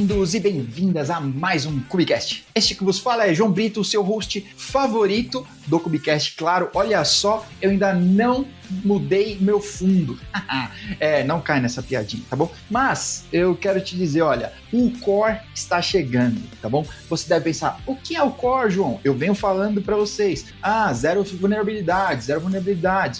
bem-vindos e bem-vindas a mais um Cubicast. Este que vos fala é João Brito, o seu host favorito do Cubicast. Claro, olha só, eu ainda não mudei meu fundo. Não cai nessa piadinha, tá bom? Mas eu quero te dizer, olha, o Core está chegando, tá bom? Você deve pensar, o que é o Core, João? Eu venho falando para vocês, zero vulnerabilidades, eu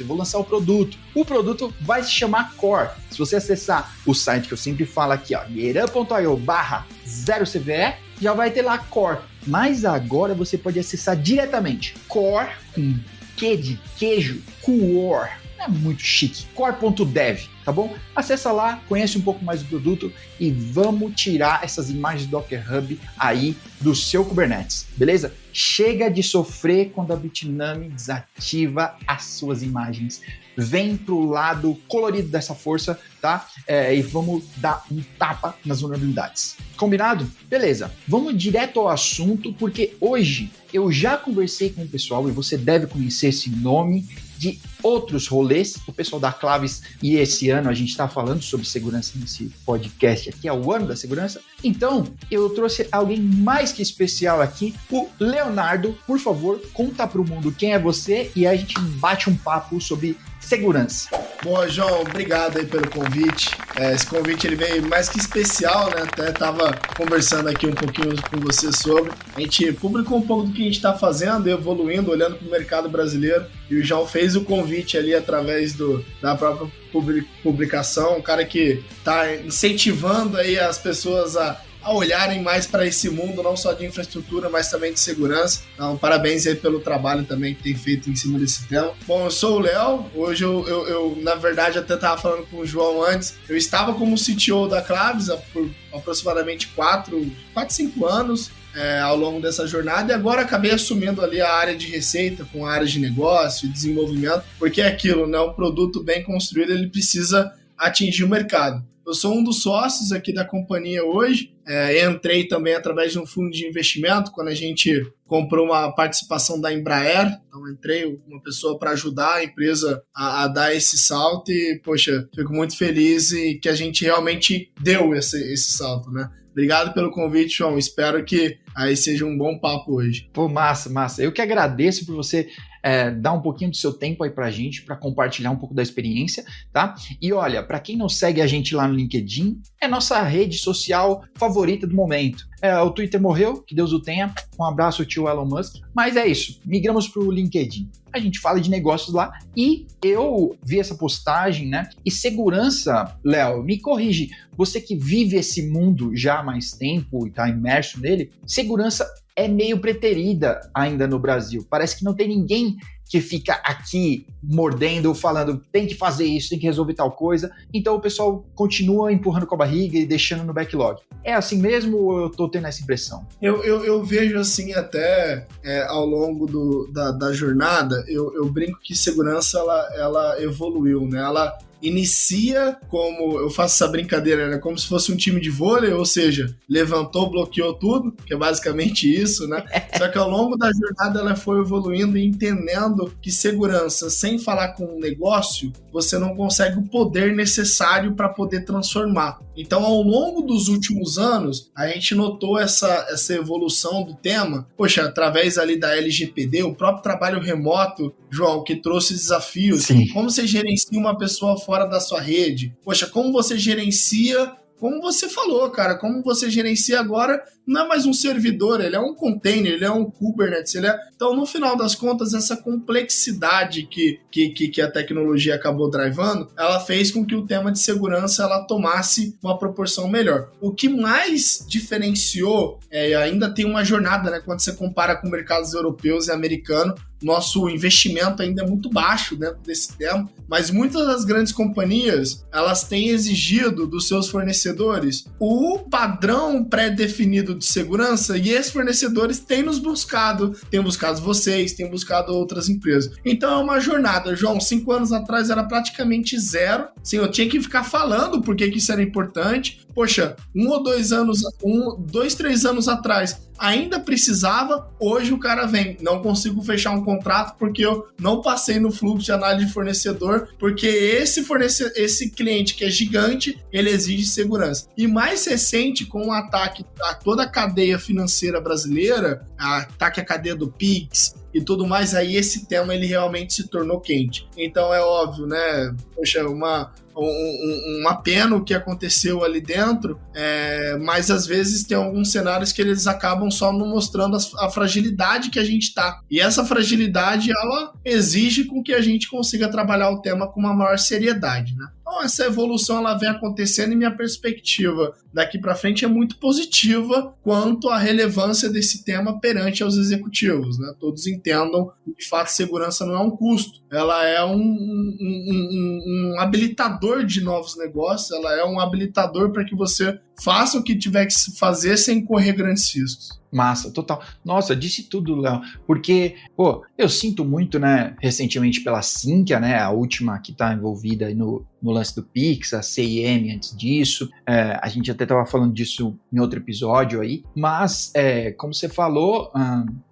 vou lançar o produto. O produto vai se chamar Core. Se você acessar o site que eu sempre falo aqui, getup.io/0CVE, já vai ter lá Core. Mas agora você pode acessar diretamente Core com Q de queijo, Core. É muito chique. Core.dev, tá bom? Acessa lá, conhece um pouco mais do produto e vamos tirar essas imagens do Docker Hub aí do seu Kubernetes, beleza? Chega de sofrer quando a Bitnami desativa as suas imagens. Vem pro lado colorido dessa força, tá? E vamos dar um tapa nas vulnerabilidades. Combinado? Beleza. Vamos direto ao assunto, porque hoje eu já conversei com o pessoal e você deve conhecer esse nome de outros rolês, o pessoal da Claves, e esse ano a gente está falando sobre segurança nesse podcast aqui, é o ano da segurança. Então, eu trouxe alguém mais que especial aqui, o Leonardo. Por favor, conta para o mundo quem é você e aí a gente bate um papo sobre segurança. Boa, João, obrigado aí pelo convite. Esse convite ele veio mais que especial, né? Até estava conversando aqui um pouquinho com você sobre. A gente publicou um pouco do que a gente está fazendo, evoluindo, olhando para o mercado brasileiro. E o João fez o convite ali através da própria publicação, um cara que está incentivando aí as pessoas a olharem mais para esse mundo, não só de infraestrutura, mas também de segurança. Então, parabéns aí pelo trabalho também que tem feito em cima desse tema. Bom, eu sou o Léo. Hoje eu na verdade, até estava falando com o João antes. Eu estava como CTO da Claves por aproximadamente 5 anos. Ao longo dessa jornada, e agora acabei assumindo ali a área de receita com a área de negócio e desenvolvimento, porque é aquilo, né? Um produto bem construído, ele precisa atingir o mercado. Eu sou um dos sócios aqui da companhia hoje, entrei também através de um fundo de investimento, quando a gente comprou uma participação da Embraer, então entrei uma pessoa para ajudar a empresa a dar esse salto e, poxa, fico muito feliz e que a gente realmente deu esse salto, né? Obrigado pelo convite, João. Espero que aí seja um bom papo hoje. Pô, massa. Eu que agradeço por você dar um pouquinho do seu tempo aí pra gente, para compartilhar um pouco da experiência, tá? E olha, para quem não segue a gente lá no LinkedIn, é nossa rede social favorita do momento. O Twitter morreu, que Deus o tenha. Um abraço, tio Elon Musk. Mas é isso, migramos pro LinkedIn. A gente fala de negócios lá e eu vi essa postagem, né? E segurança, Léo, me corrige, você que vive esse mundo já há mais tempo e tá imerso nele, segurança é meio preterida ainda no Brasil. Parece que não tem ninguém que fica aqui mordendo, falando tem que fazer isso, tem que resolver tal coisa. Então o pessoal continua empurrando com a barriga e deixando no backlog. É assim mesmo ou eu tô tendo essa impressão? Eu vejo assim até ao longo da jornada, eu brinco que segurança ela evoluiu, né? Ela inicia como, eu faço essa brincadeira, né? Como se fosse um time de vôlei, ou seja, levantou, bloqueou tudo, que é basicamente isso, né? Só que ao longo da jornada ela foi evoluindo e entendendo que segurança, sem falar com o negócio, você não consegue o poder necessário para poder transformar. Então, ao longo dos últimos anos, a gente notou essa evolução do tema, poxa, através ali da LGPD, o próprio trabalho remoto, João, que trouxe desafios. Sim. Como você gerencia uma pessoa fora da sua rede? Poxa, como você gerencia, como você falou, cara, como você gerencia agora, não é mais um servidor, ele é um container, ele é um Kubernetes, Então, no final das contas, essa complexidade que a tecnologia acabou drivando, ela fez com que o tema de segurança ela tomasse uma proporção melhor. O que mais diferenciou, ainda tem uma jornada, né, quando você compara com mercados europeus e americanos, nosso investimento ainda é muito baixo dentro desse tema, mas muitas das grandes companhias, elas têm exigido dos seus fornecedores o padrão pré-definido de segurança e esses fornecedores têm buscado vocês, têm buscado outras empresas. Então é uma jornada, João, 5 anos atrás era praticamente zero, sim, eu tinha que ficar falando por que isso era importante, poxa, 3 anos atrás ainda precisava, hoje o cara vem, não consigo fechar um contrato porque eu não passei no fluxo de análise de fornecedor, porque esse cliente que é gigante, ele exige segurança. E mais recente, com o ataque a toda a cadeia financeira brasileira, ataque à cadeia do Pix e tudo mais, aí esse tema ele realmente se tornou quente. Então é óbvio, né? Poxa, uma pena o que aconteceu ali dentro, mas às vezes tem alguns cenários que eles acabam só não mostrando a fragilidade que a gente tá. E essa fragilidade, ela exige com que a gente consiga trabalhar o tema com uma maior seriedade, né? Então essa evolução ela vem acontecendo e minha perspectiva daqui para frente é muito positiva quanto à relevância desse tema perante aos executivos, né? Todos entendam que de fato segurança não é um custo, ela é um habilitador de novos negócios, ela é um habilitador para que você faça o que tiver que fazer sem correr grandes riscos. Massa, total. Nossa, disse tudo, Léo, porque, eu sinto muito, né, recentemente pela Sinqia, né, a última que está envolvida aí no lance do Pix, a CIM antes disso, a gente até estava falando disso em outro episódio aí, mas, como você falou,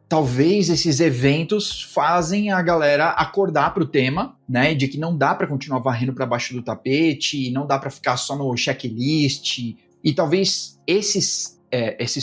talvez esses eventos fazem a galera acordar para o tema, né, de que não dá para continuar varrendo para baixo do tapete, não dá para ficar só no checklist, e talvez esses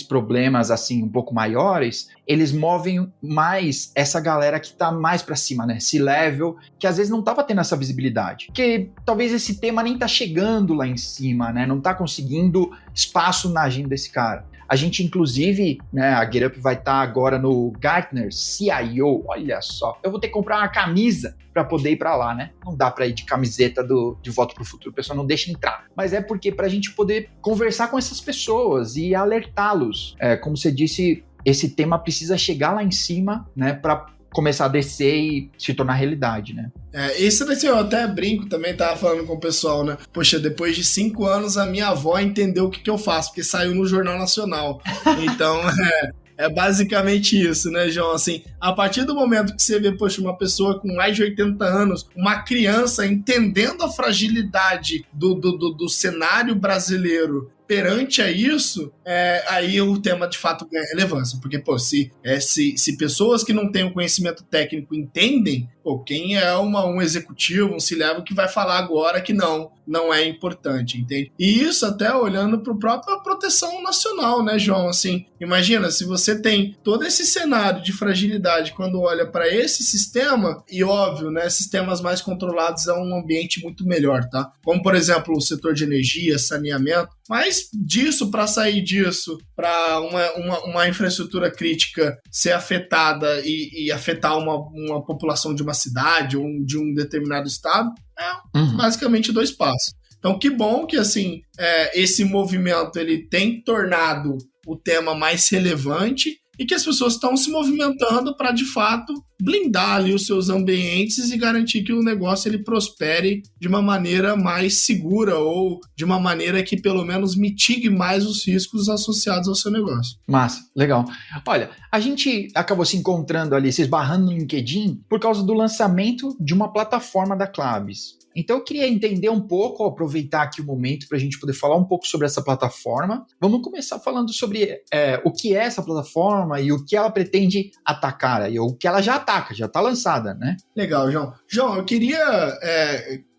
problemas assim um pouco maiores, eles movem mais essa galera que tá mais pra cima, né? Esse level, que às vezes não tava tendo essa visibilidade. Porque talvez esse tema nem tá chegando lá em cima, né? Não tá conseguindo espaço na agenda desse cara. A gente, inclusive, né, a GetUp vai estar agora no Gartner CIO, olha só. Eu vou ter que comprar uma camisa para poder ir para lá, né? Não dá para ir de camiseta de Volta para o Futuro, o pessoal não deixa entrar. Mas é porque para a gente poder conversar com essas pessoas e alertá-los. Como você disse, esse tema precisa chegar lá em cima, né, para começar a descer e se tornar realidade, né? Isso daqui eu até brinco também, tava falando com o pessoal, né? Poxa, depois de 5 anos a minha avó entendeu o que eu faço, porque saiu no Jornal Nacional. Então, é basicamente isso, né, João? Assim, a partir do momento que você vê, poxa, uma pessoa com mais de 80 anos, uma criança entendendo a fragilidade do cenário brasileiro perante a isso, aí o tema de fato ganha relevância, porque se pessoas que não têm o conhecimento técnico entendem, quem é um executivo, um C-level que vai falar agora que não é importante, entende? E isso até olhando para a própria proteção nacional, né, João? Assim, imagina, se você tem todo esse cenário de fragilidade quando olha para esse sistema, e óbvio, né, sistemas mais controlados é um ambiente muito melhor, tá? Como, por exemplo, o setor de energia, saneamento, mas para sair disso, para uma infraestrutura crítica ser afetada e afetar uma população de uma cidade ou de um determinado estado, basicamente 2 passos. Então, que bom que assim, esse movimento ele tem tornado o tema mais relevante e que as pessoas estão se movimentando para, de fato, blindar ali os seus ambientes e garantir que o negócio ele prospere de uma maneira mais segura ou de uma maneira que, pelo menos, mitigue mais os riscos associados ao seu negócio. Massa, legal. Olha, a gente acabou se encontrando ali, se esbarrando no LinkedIn por causa do lançamento de uma plataforma da Clabis. Então eu queria entender um pouco, aproveitar aqui o momento para a gente poder falar um pouco sobre essa plataforma. Vamos começar falando sobre o que é essa plataforma e o que ela pretende atacar, e o que ela já ataca, já está lançada, né? Legal, João. João, eu queria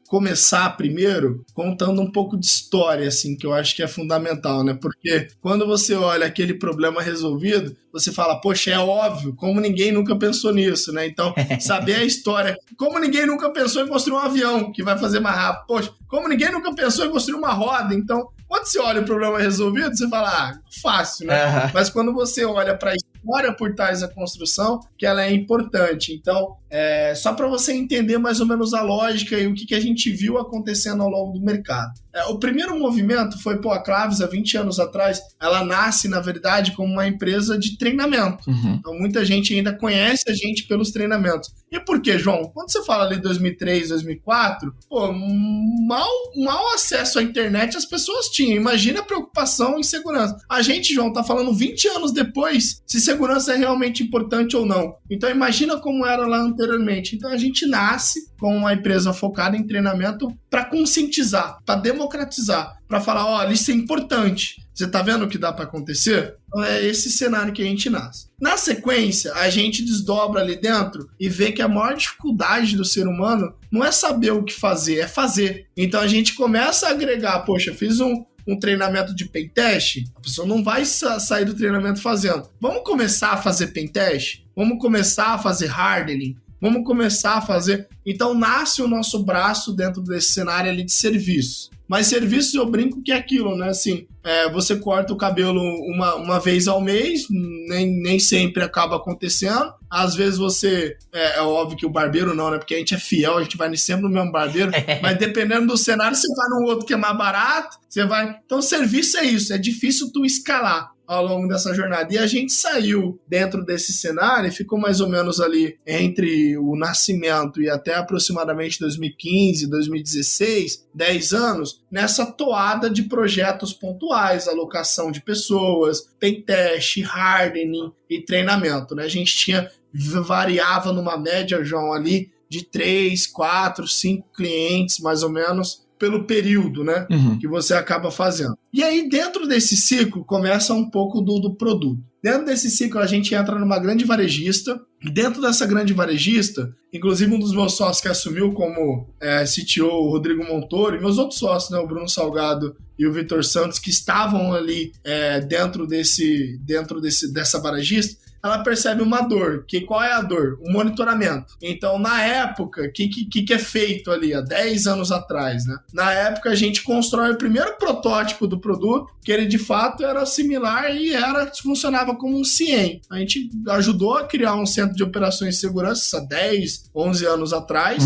começar primeiro contando um pouco de história, assim, que eu acho que é fundamental, né? Porque quando você olha aquele problema resolvido, você fala, poxa, é óbvio, como ninguém nunca pensou nisso, né? Então, saber a história, como ninguém nunca pensou em construir um avião que vai fazer mais rápido, poxa, como ninguém nunca pensou em construir uma roda, então, quando você olha o problema resolvido, você fala, fácil, né? Mas quando você olha para a história por trás da construção, que ela é importante. Então, só para você entender mais ou menos a lógica e o que a gente viu acontecendo ao longo do mercado. O primeiro movimento foi, a Clabis, há 20 anos atrás, ela nasce, na verdade, como uma empresa de treinamento. Então, muita gente ainda conhece a gente pelos treinamentos. E por quê, João? Quando você fala ali 2003, 2004, mal acesso à internet as pessoas tinham. Imagina a preocupação em segurança. A gente, João, tá falando 20 anos depois se segurança é realmente importante ou não. Então, imagina como era lá anteriormente. anteriormente. Então a gente nasce com uma empresa focada em treinamento para conscientizar, para democratizar, para falar, olha, isso é importante. Você tá vendo o que dá para acontecer? Então é esse cenário que a gente nasce. Na sequência, a gente desdobra ali dentro e vê que a maior dificuldade do ser humano não é saber o que fazer, é fazer. Então a gente começa a agregar, poxa, fiz um treinamento de pentest, a pessoa não vai sair do treinamento fazendo. Vamos começar a fazer pentest? Vamos começar a fazer hardening? Vamos começar a fazer... Então nasce o nosso braço dentro desse cenário ali de serviço. Mas serviço eu brinco que é aquilo, né? Assim, você corta o cabelo uma vez ao mês, nem sempre acaba acontecendo. Às vezes você... É óbvio que o barbeiro não, né? Porque a gente é fiel, a gente vai sempre no mesmo barbeiro. Mas dependendo do cenário, você vai no outro que é mais barato. Você vai... Então, serviço é isso. É difícil tu escalar ao longo dessa jornada. E a gente saiu dentro desse cenário e ficou mais ou menos ali entre o nascimento e até aproximadamente 2015, 2016, 10 anos, nessa toada de projetos pontuais, alocação de pessoas, pentest, hardening e treinamento, né? A gente variava numa média, João, ali de 3, 4, 5 clientes, mais ou menos, pelo período, né, que você acaba fazendo. E aí, dentro desse ciclo, começa um pouco do produto. Dentro desse ciclo, a gente entra numa grande varejista. Dentro dessa grande varejista, inclusive um dos meus sócios que assumiu como CTO, o Rodrigo Montoro, e meus outros sócios, né, o Bruno Salgado e o Vitor Santos, que estavam ali dentro dessa varejista, ela percebe uma dor. Qual é a dor? O monitoramento. Então, na época, o que é feito ali há 10 anos atrás, né? Na época, a gente constrói o primeiro protótipo do produto, que ele de fato era similar e funcionava como um CIEM. A gente ajudou a criar um centro de operações de segurança há 10, 11 anos atrás,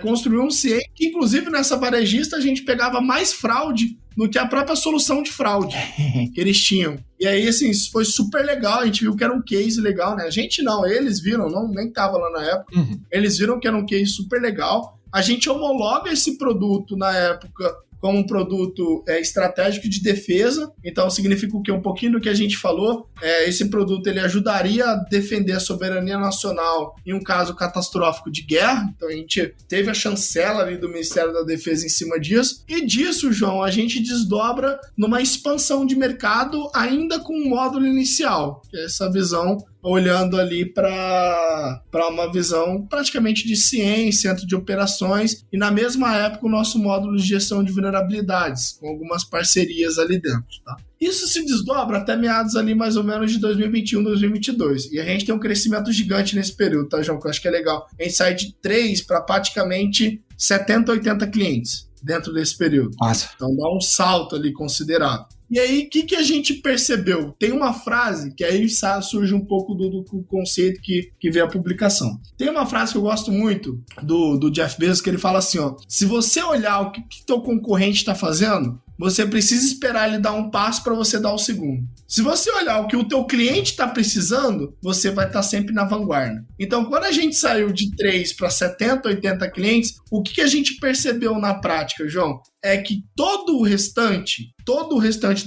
construiu um CIEM que, inclusive, nessa varejista, a gente pegava mais fraude do que a própria solução de fraude que eles tinham. E aí, assim, isso foi super legal, a gente viu que era um case legal, né? A gente não, eles viram, nem tava lá na época, eles viram que era um case super legal. A gente homologa esse produto na época como um produto estratégico de defesa. Então, significa o quê? Um pouquinho do que a gente falou. Esse produto ele ajudaria a defender a soberania nacional em um caso catastrófico de guerra. Então, a gente teve a chancela ali do Ministério da Defesa em cima disso. E disso, João, a gente desdobra numa expansão de mercado ainda com um módulo inicial. Que é essa visão olhando ali para uma visão praticamente de ciência, centro de operações, e na mesma época o nosso módulo de gestão de vulnerabilidades, com algumas parcerias ali dentro, tá? Isso se desdobra até meados ali mais ou menos de 2021, 2022. E a gente tem um crescimento gigante nesse período, tá, João? Que eu acho que é legal. A gente sai de 3 para praticamente 70, 80 clientes dentro desse período. Nossa. Então dá um salto ali considerável. E aí, o que a gente percebeu? Tem uma frase que aí surge um pouco do conceito que vê a publicação. Tem uma frase que eu gosto muito do Jeff Bezos, que ele fala assim, ó, se você olhar o que teu concorrente está fazendo, você precisa esperar ele dar um passo para você dar o segundo. Se você olhar o que o teu cliente está precisando, você vai estar sempre na vanguarda. Então, quando a gente saiu de 3 para 70, 80 clientes, o que a gente percebeu na prática, João? É que todo o restante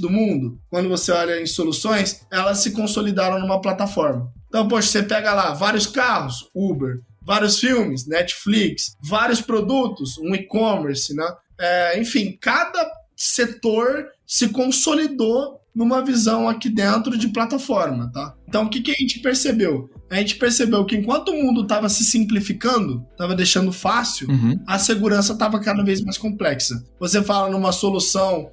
do mundo, quando você olha em soluções, elas se consolidaram numa plataforma. Então, poxa, você pega lá vários carros, Uber, vários filmes, Netflix, vários produtos, um e-commerce, né? Enfim, cada setor se consolidou numa visão aqui dentro de plataforma, tá? Então, o que a gente percebeu? A gente percebeu que enquanto o mundo estava se simplificando, estava deixando fácil, a segurança estava cada vez mais complexa. Você fala numa solução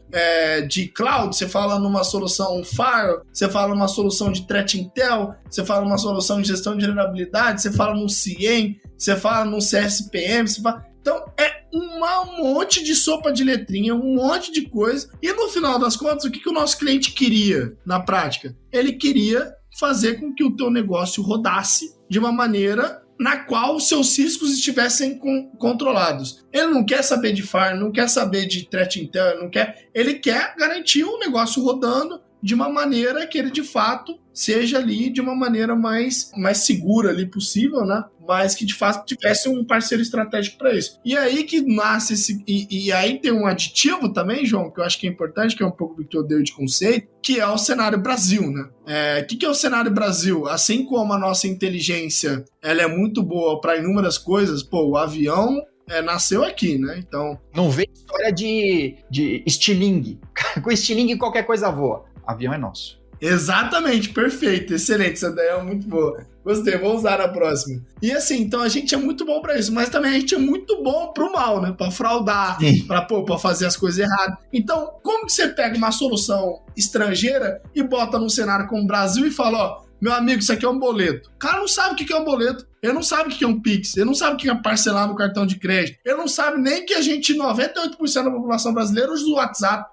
de cloud, você fala numa solução Firewall, você fala numa solução de Threat Intel, você fala numa solução de gestão de vulnerabilidade, você fala num CIEM, você fala num CSPM, você fala... Então, é um monte de sopa de letrinha, um monte de coisa. E no final das contas, o que o nosso cliente queria na prática? Ele queria fazer com que o teu negócio rodasse de uma maneira na qual os seus riscos estivessem controlados. Ele não quer saber de Firewall, não quer saber de Threat Intel, ele quer garantir o negócio rodando de uma maneira que ele, de fato, seja ali de uma maneira mais segura ali possível, né? Mas que, de fato, tivesse um parceiro estratégico para isso. E aí que nasce esse... E aí tem um aditivo também, João, que eu acho que é importante, que é um pouco do que eu dei de conceito, que é o cenário Brasil, né? O que é o cenário Brasil? Assim como a nossa inteligência ela é muito boa para inúmeras coisas, o avião nasceu aqui, né? Então... Não vem história de estilingue. Com estilingue qualquer coisa voa. Avião é nosso. Exatamente, perfeito, excelente, essa ideia é muito boa. Gostei, vou usar na próxima. E assim, então a gente é muito bom pra isso, mas também a gente é muito bom pro mal, né? Pra fraudar, pra fazer as coisas erradas. Então, como que você pega uma solução estrangeira e bota num cenário como o Brasil e fala, meu amigo, isso aqui é um boleto. O cara não sabe o que é um boleto. Ele não sabe o que é um Pix. Ele não sabe o que é parcelar no cartão de crédito. Ele não sabe nem que a gente, 98% da população brasileira, usa o WhatsApp.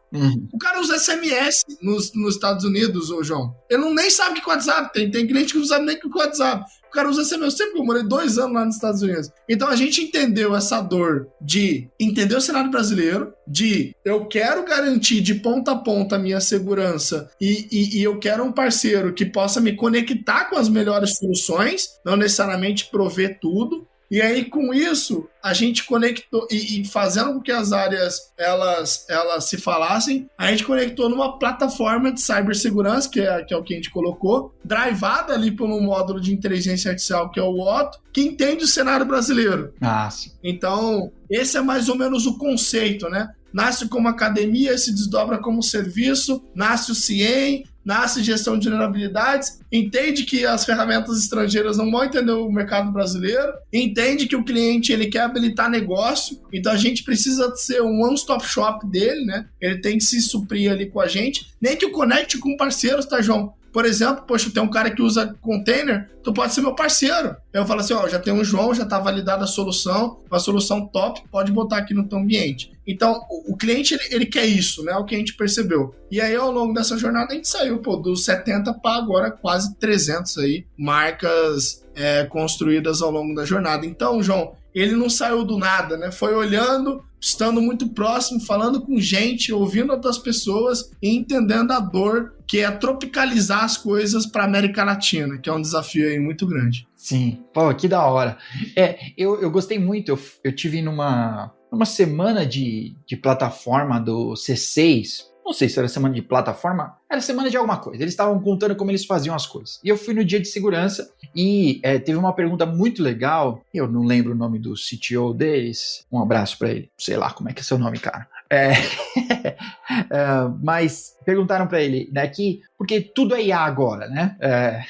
O cara usa SMS nos Estados Unidos, ô João. Ele nem sabe o que é o WhatsApp. Tem cliente que não sabe nem o que é o WhatsApp. O cara usa SMS. Eu sempre morei 2 anos lá nos Estados Unidos. Então a gente entendeu essa dor de entender o cenário brasileiro, de eu quero garantir de ponta a ponta a minha segurança e eu quero um parceiro que possa me conectar com as melhores soluções, não necessariamente prover tudo. E aí, com isso, a gente conectou, e fazendo com que as áreas elas se falassem, a gente conectou numa plataforma de cibersegurança, que é o que a gente colocou, drivada ali por um módulo de inteligência artificial, que é o Otto, que entende o cenário brasileiro. Sim. Então, esse é mais ou menos o conceito, né? Nasce como academia, se desdobra como serviço, nasce o CIEM, nasce gestão de vulnerabilidades, entende que as ferramentas estrangeiras não vão entender o mercado brasileiro, entende que o cliente ele quer habilitar negócio, então a gente precisa ser um one-stop shop dele, né? Ele tem que se suprir ali com a gente, nem que o conecte com parceiros, tá, João? Por exemplo, poxa, tem um cara que usa container, tu pode ser meu parceiro. Eu falo assim, já tem um João, já está validada a solução, uma solução top, pode botar aqui no teu ambiente. Então, o cliente, ele quer isso, né? É o que a gente percebeu. E aí, ao longo dessa jornada, a gente saiu, dos 70 para agora quase 300 aí, marcas construídas ao longo da jornada. Então, João, ele não saiu do nada, né? Foi olhando, estando muito próximo, falando com gente, ouvindo outras pessoas e entendendo a dor que é tropicalizar as coisas para a América Latina, que é um desafio aí muito grande. Sim, que da hora. Eu gostei muito, eu tive numa semana de plataforma do C6, não sei se era semana de plataforma, era semana de alguma coisa. Eles estavam contando como eles faziam as coisas. E eu fui no dia de segurança e teve uma pergunta muito legal. Eu não lembro o nome do CTO deles. Um abraço para ele. Sei lá como é que é seu nome, cara. Mas perguntaram para ele, né, que porque tudo é IA agora, né?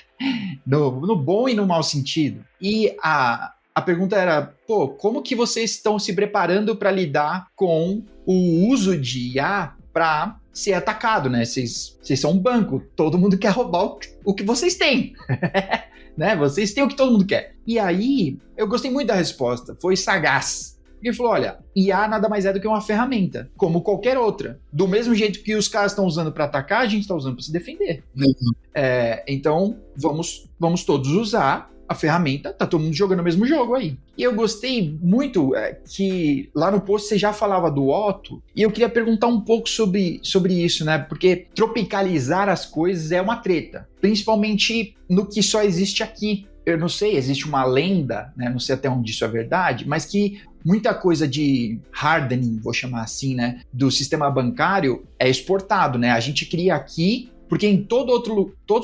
No bom e no mau sentido. E a pergunta era, como que vocês estão se preparando para lidar com o uso de IA para ser atacado, né? Vocês são um banco, todo mundo quer roubar o que vocês têm, né? Vocês têm o que todo mundo quer. E aí, eu gostei muito da resposta, foi sagaz. Ele falou, olha, IA nada mais é do que uma ferramenta, como qualquer outra. Do mesmo jeito que os caras estão usando para atacar, a gente está usando para se defender. Então, vamos todos usar a ferramenta, tá todo mundo jogando o mesmo jogo aí. E eu gostei muito que lá no post você já falava do Otto, e eu queria perguntar um pouco sobre isso, né? Porque tropicalizar as coisas é uma treta, principalmente no que só existe aqui. Eu não sei, existe uma lenda, né? Não sei até onde isso é verdade, mas que muita coisa de hardening, vou chamar assim, né? Do sistema bancário é exportado, né? A gente cria aqui, porque em todos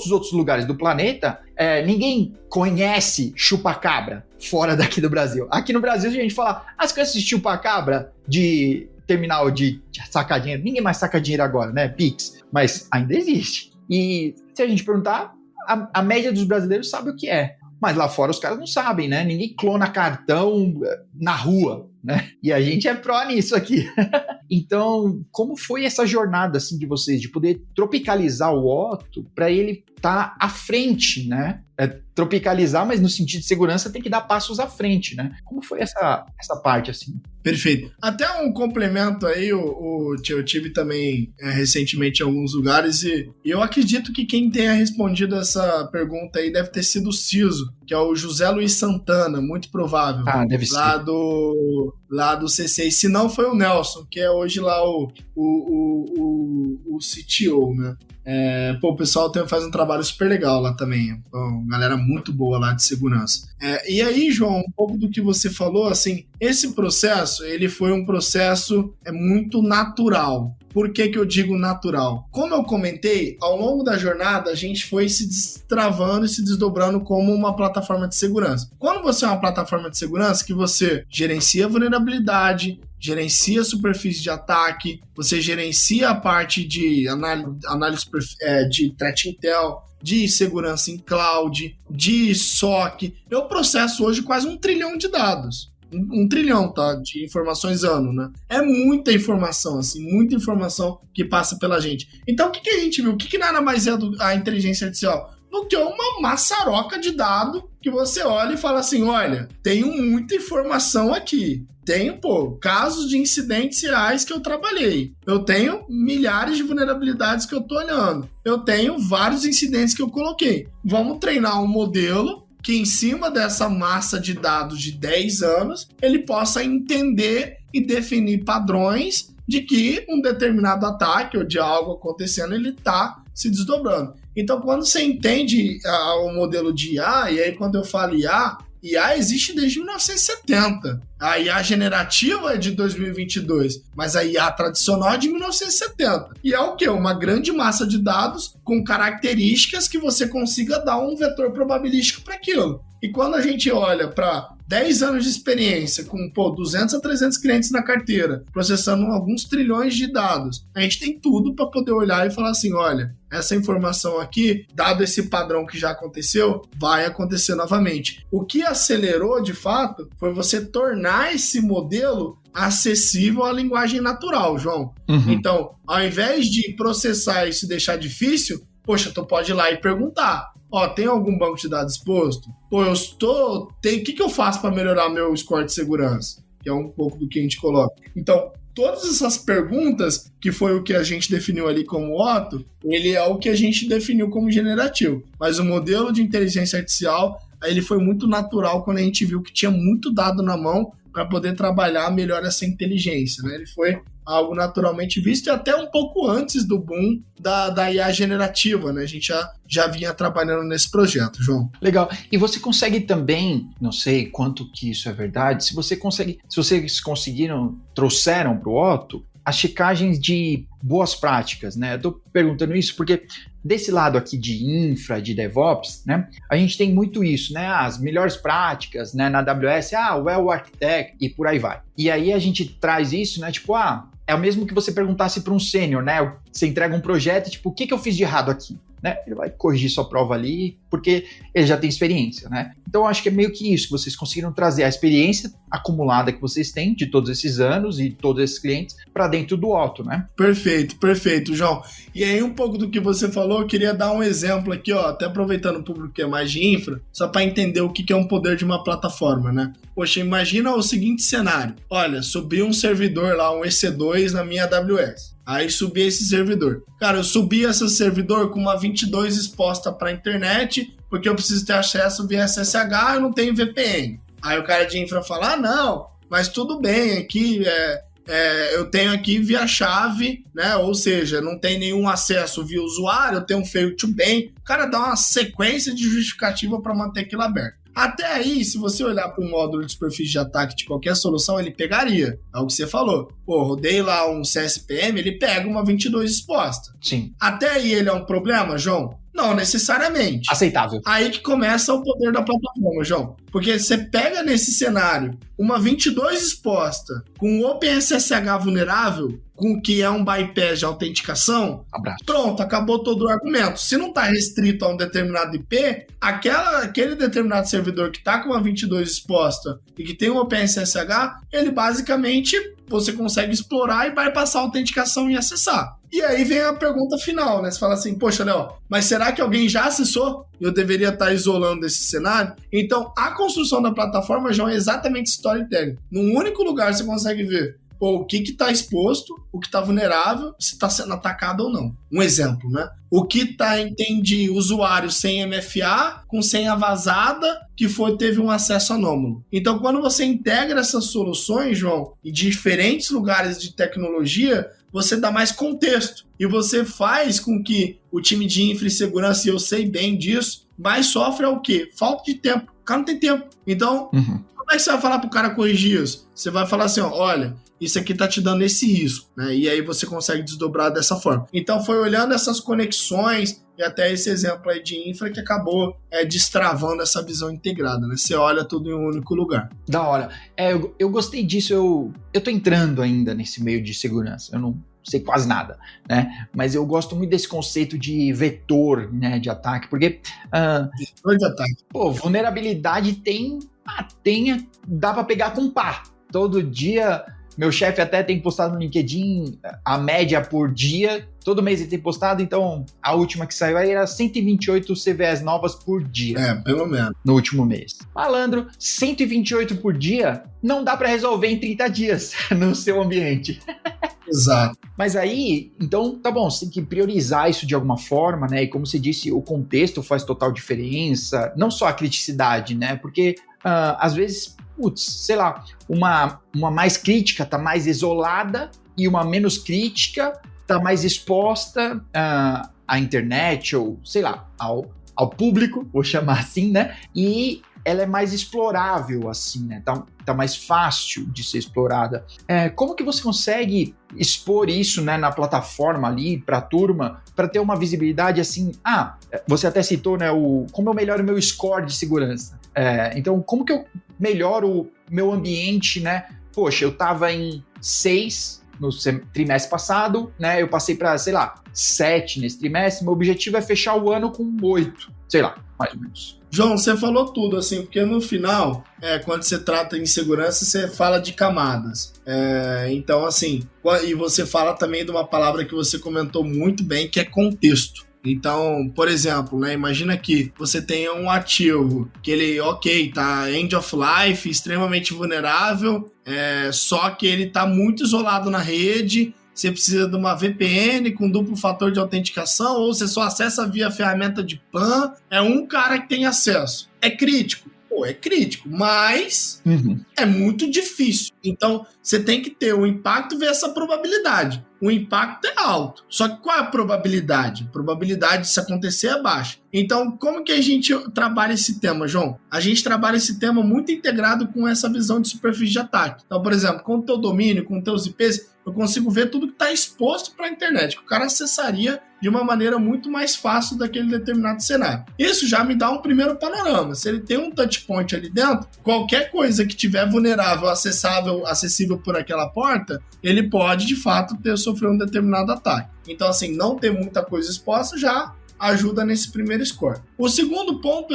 os outros lugares do planeta, ninguém conhece chupa-cabra fora daqui do Brasil. Aqui no Brasil, a gente fala, as coisas de chupa-cabra de terminal de sacar dinheiro, ninguém mais saca dinheiro agora, né? Pix, mas ainda existe. E se a gente perguntar, a média dos brasileiros sabe o que é. Mas lá fora os caras não sabem, né? Ninguém clona cartão na rua, né? E a gente é pró nisso aqui. Então, como foi essa jornada assim de vocês, de poder tropicalizar o Otto para ele estar à frente, né? Tropicalizar, mas no sentido de segurança tem que dar passos à frente, né? Como foi essa parte assim? Perfeito. Até um complemento aí, eu tive também recentemente em alguns lugares e eu acredito que quem tenha respondido essa pergunta aí deve ter sido o CISO, que é o José Luiz Santana, muito provável. Deve ser. Lá do C6. Se não, foi o Nelson, que é hoje lá o CTO, né? O pessoal faz um trabalho super legal lá também. Galera muito boa lá de segurança. E aí, João, um pouco do que você falou, assim, esse processo, ele foi um processo muito natural. Por que eu digo natural? Como eu comentei, ao longo da jornada, a gente foi se destravando e se desdobrando como uma plataforma de segurança. Quando você é uma plataforma de segurança, que você gerencia vulnerabilidade, gerencia a superfície de ataque, você gerencia a parte de análise de threat intel, de segurança em cloud, de SOC. Eu processo hoje quase 1 trilhão de dados. 1 trilhão, tá? De informações ano, né? É muita informação, assim, muita informação que passa pela gente. Então, o que a gente viu? O que nada mais é a inteligência artificial? Do que uma maçaroca de dado que você olha e fala assim, olha, tenho muita informação aqui. Tenho, casos de incidentes reais que eu trabalhei. Eu tenho milhares de vulnerabilidades que eu tô olhando. Eu tenho vários incidentes que eu coloquei. Vamos treinar um modelo que, em cima dessa massa de dados de 10 anos, ele possa entender e definir padrões de que um determinado ataque ou de algo acontecendo, ele está se desdobrando. Então, quando você entende o modelo de IA, e aí quando eu falo IA existe desde 1970. A IA generativa é de 2022, mas a IA tradicional é de 1970. E é o quê? Uma grande massa de dados com características que você consiga dar um vetor probabilístico para aquilo. E quando a gente olha para 10 anos de experiência, com 200 a 300 clientes na carteira, processando alguns trilhões de dados, a gente tem tudo para poder olhar e falar assim, olha, essa informação aqui, dado esse padrão que já aconteceu, vai acontecer novamente. O que acelerou, de fato, foi você tornar esse modelo acessível à linguagem natural, João. Uhum. Então, ao invés de processar isso e deixar difícil, tu pode ir lá e perguntar. Tem algum banco de dados exposto? O que eu faço para melhorar meu score de segurança? Que é um pouco do que a gente coloca. Então, todas essas perguntas, que foi o que a gente definiu ali como Otto, ele é o que a gente definiu como generativo. Mas o modelo de inteligência artificial, ele foi muito natural quando a gente viu que tinha muito dado na mão para poder trabalhar melhor essa inteligência, né? Ele foi algo naturalmente visto e até um pouco antes do boom da IA generativa, né? A gente já vinha trabalhando nesse projeto, João. Legal. E você consegue também, não sei quanto que isso é verdade, se vocês trouxeram para o Otto as checagens de boas práticas, né? Eu tô perguntando isso porque desse lado aqui de infra, de DevOps, né? A gente tem muito isso, né? As melhores práticas, né? Na AWS, Well Architect e por aí vai. E aí a gente traz isso, né? Tipo, é o mesmo que você perguntasse para um sênior, né? Você entrega um projeto e tipo, o que eu fiz de errado aqui? Né? Ele vai corrigir sua prova ali, porque ele já tem experiência, né? Então, eu acho que é meio que isso, que vocês conseguiram trazer a experiência acumulada que vocês têm de todos esses anos e todos esses clientes para dentro do Otto, né? Perfeito, João. E aí, um pouco do que você falou, eu queria dar um exemplo aqui, até aproveitando o público que é mais de infra, só para entender o que é um poder de uma plataforma, né? Poxa, imagina o seguinte cenário. Olha, subi um servidor lá, um EC2 na minha AWS. Aí subi esse servidor. Cara, eu subi esse servidor com uma 22 exposta para a internet, porque eu preciso ter acesso via SSH, eu não tenho VPN. Aí o cara de infra fala, não, mas tudo bem, aqui eu tenho aqui via chave, né? Ou seja, não tem nenhum acesso via usuário, eu tenho um fail to ban. O cara dá uma sequência de justificativa para manter aquilo aberto. Até aí, se você olhar para o módulo de superfície de ataque de qualquer solução, ele pegaria. É o que você falou. Rodei lá um CSPM, ele pega uma 22 exposta. Sim. Até aí ele é um problema, João? Não necessariamente. Aceitável. Aí que começa o poder da plataforma, João. Porque você pega nesse cenário uma 22 exposta com OpenSSH vulnerável, com o que é um bypass de autenticação, pronto, acabou todo o argumento. Se não está restrito a um determinado IP, aquele determinado servidor que está com uma 22 exposta e que tem um OpenSSH, ele basicamente você consegue explorar e vai passar a autenticação e acessar. E aí vem a pergunta final, né? Você fala assim, poxa, Léo, mas será que alguém já acessou? Eu deveria estar isolando esse cenário? Então, a construção da plataforma já é exatamente storytelling. Num único lugar você consegue ver o que está exposto, o que está vulnerável, se está sendo atacado ou não. Um exemplo, né? O que tem de usuário sem MFA, com senha vazada, que teve um acesso anômalo. Então, quando você integra essas soluções, João, em diferentes lugares de tecnologia, você dá mais contexto e você faz com que o time de infra e segurança, e eu sei bem disso, mais sofre é o quê? Falta de tempo. O cara não tem tempo. Então, como é que você vai falar pro cara corrigir isso? Você vai falar assim, ó, olha, isso aqui tá te dando esse risco, né? E aí você consegue desdobrar dessa forma. Então, foi olhando essas conexões e até esse exemplo aí de infra que acabou destravando essa visão integrada, né? Você olha tudo em um único lugar. Da hora. Eu gostei disso, eu tô entrando ainda nesse meio de segurança, eu não sei quase nada, né? Mas eu gosto muito desse conceito de vetor, né, de ataque, porque vetor de ataque. Pô, vulnerabilidade dá pra pegar com pá. Todo dia, meu chefe até tem postado no LinkedIn a média por dia, todo mês ele tem postado, então a última que saiu aí era 128 CVEs novas por dia. Pelo menos. No último mês. Malandro, 128 por dia não dá pra resolver em 30 dias no seu ambiente. Exato. Mas aí, então, tá bom, você tem que priorizar isso de alguma forma, né? E como você disse, o contexto faz total diferença, não só a criticidade, né? Porque, às vezes, sei lá, uma mais crítica tá mais isolada e uma menos crítica tá mais exposta à internet ou, sei lá, ao público, vou chamar assim, né? E ela é mais explorável, assim, né? Tá mais fácil de ser explorada. Como que você consegue expor isso, né, na plataforma ali, para a turma, para ter uma visibilidade assim? Você até citou, né, como eu melhoro o meu score de segurança. Então, como que eu melhoro o meu ambiente, né? Poxa, eu estava em 6 no trimestre passado, né? Eu passei para, sei lá, 7 nesse trimestre. Meu objetivo é fechar o ano com 8, sei lá, mais ou menos. João, você falou tudo, assim, porque no final, quando você trata em segurança, você fala de camadas. Então, assim, e você fala também de uma palavra que você comentou muito bem, que é contexto. Então, por exemplo, né, imagina que você tenha um ativo que ele, tá end of life, extremamente vulnerável, só que ele tá muito isolado na rede. Você precisa de uma VPN com duplo fator de autenticação, ou você só acessa via ferramenta de PAN. É um cara que tem acesso. É crítico? É crítico, mas é muito difícil. Então, você tem que ter o impacto versus a probabilidade. O impacto é alto. Só que qual é a probabilidade? A probabilidade disso acontecer é baixa. Então, como que a gente trabalha esse tema, João? A gente trabalha esse tema muito integrado com essa visão de superfície de ataque. Então, por exemplo, com o teu domínio, com os teus IPs, eu consigo ver tudo que está exposto para a internet, que o cara acessaria de uma maneira muito mais fácil daquele determinado cenário. Isso já me dá um primeiro panorama. Se ele tem um touchpoint ali dentro, qualquer coisa que tiver vulnerável, acessível por aquela porta, ele pode, de fato, sofrer um determinado ataque. Então, assim, não ter muita coisa exposta já ajuda nesse primeiro score. O segundo ponto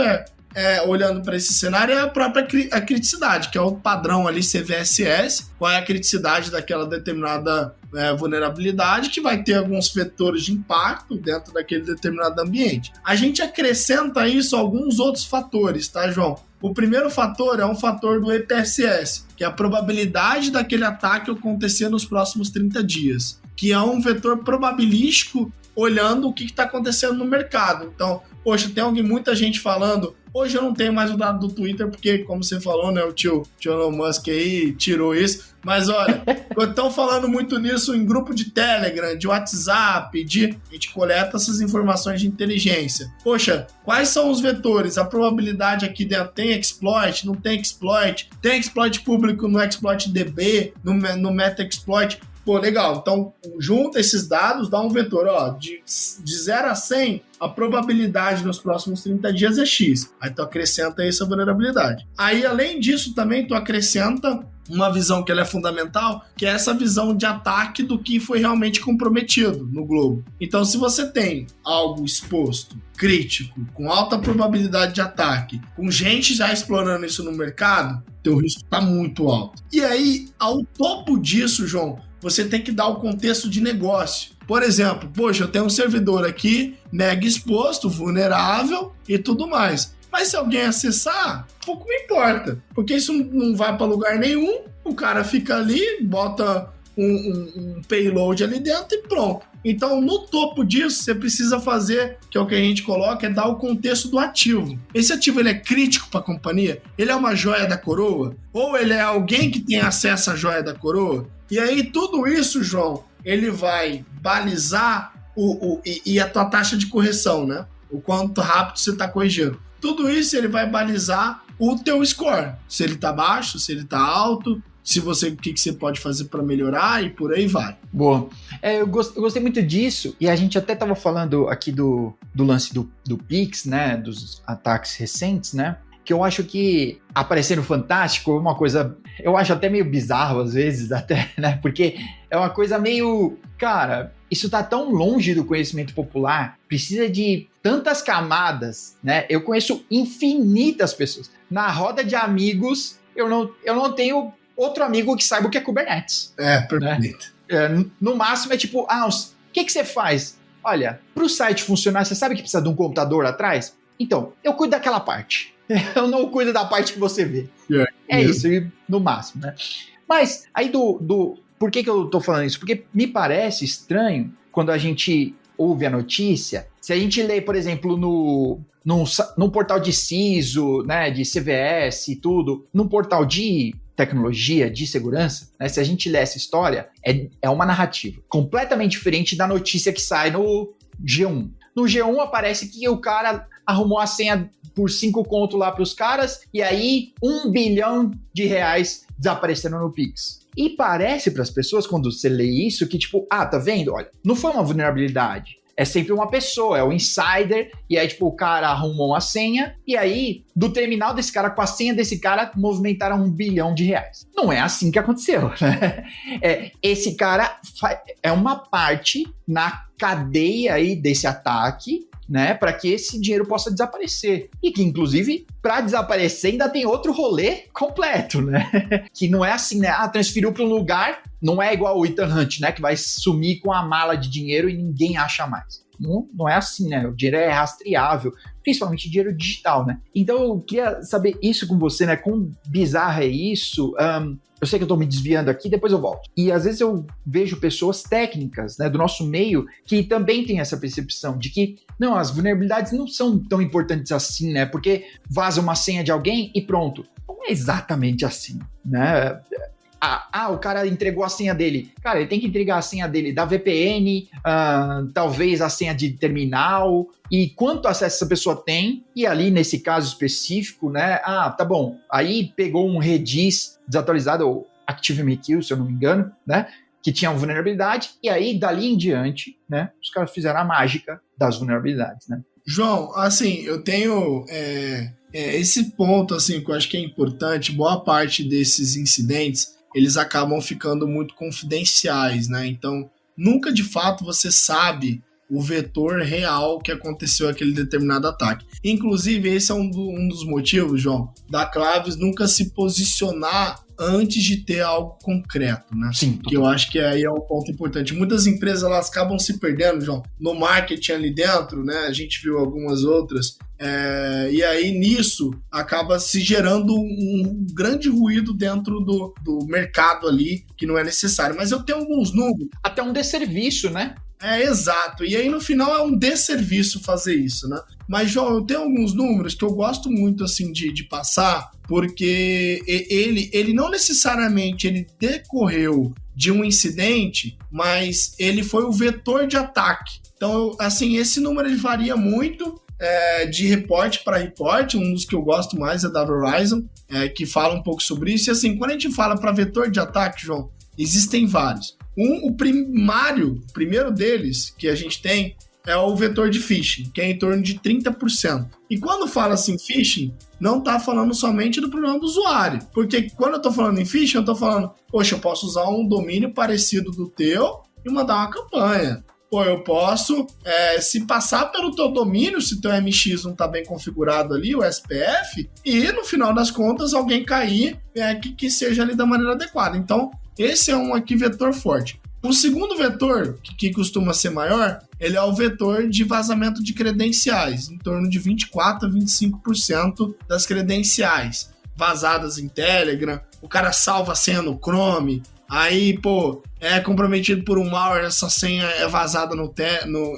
olhando para esse cenário, é a própria criticidade, que é o padrão ali CVSS, qual é a criticidade daquela determinada vulnerabilidade, que vai ter alguns vetores de impacto dentro daquele determinado ambiente. A gente acrescenta isso a alguns outros fatores, tá, João? O primeiro fator é um fator do EPSS, que é a probabilidade daquele ataque acontecer nos próximos 30 dias, que é um vetor probabilístico olhando o que está acontecendo no mercado. Então, poxa, tem muita gente falando. Hoje eu não tenho mais o dado do Twitter, porque, como você falou, né, o tio Elon Musk aí tirou isso. Mas olha, estão falando muito nisso em grupo de Telegram, de WhatsApp, a gente coleta essas informações de inteligência. Poxa, quais são os vetores? A probabilidade aqui dentro tem exploit, não tem exploit? Tem exploit público no ExploitDB, no MetaExploit? Pô, legal. Então, junta esses dados, dá um vetor, de 0 a 100, a probabilidade nos próximos 30 dias é X. Aí tu acrescenta essa vulnerabilidade. Aí, além disso, também tu acrescenta uma visão que ela é fundamental, que é essa visão de ataque do que foi realmente comprometido no globo. Então, se você tem algo exposto, crítico, com alta probabilidade de ataque, com gente já explorando isso no mercado, teu risco está muito alto. E aí, ao topo disso, João, você tem que dar o contexto de negócio. Por exemplo, poxa, eu tenho um servidor aqui, mega exposto, vulnerável e tudo mais. Mas se alguém acessar, pouco me importa, porque isso não vai para lugar nenhum, o cara fica ali, bota um payload ali dentro e pronto. Então, no topo disso, você precisa fazer, que é o que a gente coloca, é dar o contexto do ativo. Esse ativo, ele é crítico para a companhia? Ele é uma joia da coroa? Ou ele é alguém que tem acesso à joia da coroa? E aí, tudo isso, João, ele vai balizar e a tua taxa de correção, né? O quanto rápido você está corrigindo. Tudo isso ele vai balizar o teu score. Se ele tá baixo, se ele tá alto, o que você pode fazer para melhorar e por aí vai. Boa. Eu gostei muito disso, e a gente até estava falando aqui do lance do Pix, né, dos ataques recentes, né, que eu acho que aparecer no Fantástico é uma coisa, eu acho até meio bizarro às vezes, até, né, porque é uma coisa meio, cara, isso tá tão longe do conhecimento popular, precisa de tantas camadas, né, eu conheço infinitas pessoas. Na roda de amigos, eu não tenho outro amigo que saiba o que é Kubernetes. Perfeito. Né? No máximo é tipo, o que você faz? Olha, para o site funcionar, você sabe que precisa de um computador atrás? Então, eu cuido daquela parte. Eu não cuido da parte que você vê. É isso, no máximo, né? Mas, aí por que eu tô falando isso? Porque me parece estranho quando a gente ouve a notícia, se a gente lê, por exemplo, num portal de CISO, né, de CVS e tudo, num portal de tecnologia, de segurança, né, se a gente lê essa história, é uma narrativa completamente diferente da notícia que sai no G1. No G1 aparece que o cara arrumou a senha por 5 conto lá para os caras, e aí R$1 bilhão desapareceram no Pix. E parece para as pessoas, quando você lê isso, que tipo, tá vendo? Olha, não foi uma vulnerabilidade. É sempre uma pessoa, é o insider, e aí, tipo, o cara arrumou uma senha, e aí, do terminal desse cara, com a senha desse cara, movimentaram R$1 bilhão. Não é assim que aconteceu, né? Esse cara é uma parte na cadeia aí desse ataque, né, para que esse dinheiro possa desaparecer. E que, inclusive, para desaparecer ainda tem outro rolê completo, né? Que não é assim, né? Transferiu para um lugar, não é igual o Ethan Hunt, né? Que vai sumir com a mala de dinheiro e ninguém acha mais. Não é assim, né? O dinheiro é rastreável, principalmente dinheiro digital, né? Então eu queria saber isso com você, né? Quão bizarro é isso? Eu sei que eu tô me desviando aqui, depois eu volto. E às vezes eu vejo pessoas técnicas, né, do nosso meio que também têm essa percepção de que, não, as vulnerabilidades não são tão importantes assim, né? Porque vaza uma senha de alguém e pronto. Não é exatamente assim, né? O cara entregou a senha dele. Cara, ele tem que entregar a senha dele da VPN, talvez a senha de terminal, e quanto acesso essa pessoa tem, e ali nesse caso específico, né, tá bom, aí pegou um Redis desatualizado, ou ActiveMQ, se eu não me engano, né, que tinha uma vulnerabilidade, e aí dali em diante, né, os caras fizeram a mágica das vulnerabilidades, né. João, assim, eu tenho esse ponto, assim, que eu acho que é importante. Boa parte desses incidentes, eles acabam ficando muito confidenciais, né? Então, nunca de fato você sabe o vetor real que aconteceu aquele determinado ataque. Inclusive, esse é um dos motivos, João, da Claves nunca se posicionar antes de ter algo concreto, né? Sim. Que eu acho que aí é um ponto importante. Muitas empresas, elas acabam se perdendo, João, no marketing ali dentro, né? A gente viu algumas outras, e aí nisso acaba se gerando um grande ruído dentro do mercado ali, que não é necessário. Mas eu tenho alguns números. Até um desserviço, né? Exato. E aí, no final, é um desserviço fazer isso, né? Mas, João, eu tenho alguns números que eu gosto muito, assim, de passar, porque ele não necessariamente ele decorreu de um incidente, mas ele foi o vetor de ataque. Então, assim, esse número ele varia muito de reporte para reporte. Um dos que eu gosto mais é da Verizon, que fala um pouco sobre isso. E, assim, quando a gente fala para vetor de ataque, João, existem vários. O primeiro deles que a gente tem é o vetor de phishing, que é em torno de 30%. E quando fala assim phishing, não está falando somente do problema do usuário. Porque quando eu estou falando em phishing, eu estou falando, poxa, eu posso usar um domínio parecido do teu e mandar uma campanha. Pô, eu posso, se passar pelo teu domínio, se teu MX não está bem configurado ali, o SPF, e no final das contas alguém cair que seja ali da maneira adequada. Então, esse é um aqui vetor forte. O segundo vetor, que costuma ser maior, ele é o vetor de vazamento de credenciais, em torno de 24% a 25% das credenciais vazadas em Telegram. O cara salva a senha no Chrome, aí, pô, é comprometido por um malware, essa senha é vazada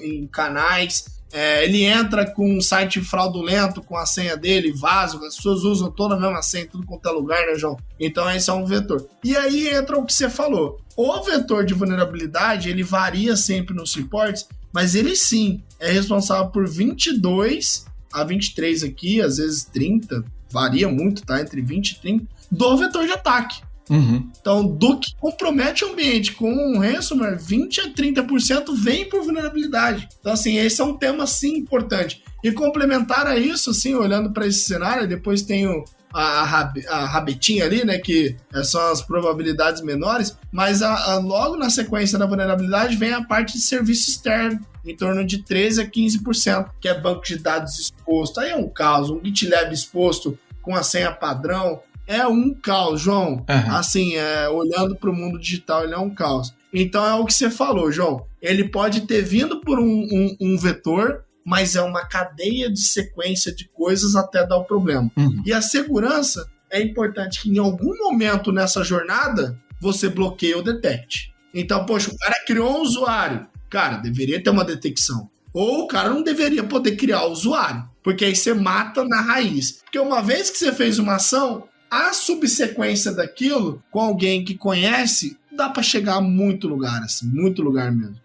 em canais, ele entra com um site fraudulento, com a senha dele, vaza, as pessoas usam toda a mesma senha, tudo quanto é lugar, né, João? Então esse é um vetor. E aí entra o que você falou. O vetor de vulnerabilidade, ele varia sempre nos reports, mas ele sim é responsável por 22 a 23 aqui, às vezes 30, varia muito, tá? Entre 20 e 30, do vetor de ataque. Então, do que compromete o ambiente com um ransomware, 20 a 30% vem por vulnerabilidade. Então, assim, esse é um tema, sim, importante. E complementar a isso, assim, olhando para esse cenário, depois tem a rabetinha ali, né, que são as probabilidades menores, mas logo na sequência da vulnerabilidade vem a parte de serviço externo, em torno de 13 a 15%, que é banco de dados exposto. Aí é um caos, um GitLab exposto com a senha padrão, é um caos, João. Assim, olhando para o mundo digital, ele é um caos. Então é o que você falou, João. Ele pode ter vindo por um vetor, mas é uma cadeia de sequência de coisas até dar o problema. E a segurança é importante que em algum momento nessa jornada você bloqueie ou detecte. Então, poxa, o cara criou um usuário. Cara, deveria ter uma detecção. Ou o cara não deveria poder criar o usuário, porque aí você mata na raiz. Porque uma vez que você fez uma ação, a subsequência daquilo, com alguém que conhece, dá para chegar a muito lugar, assim, muito lugar mesmo.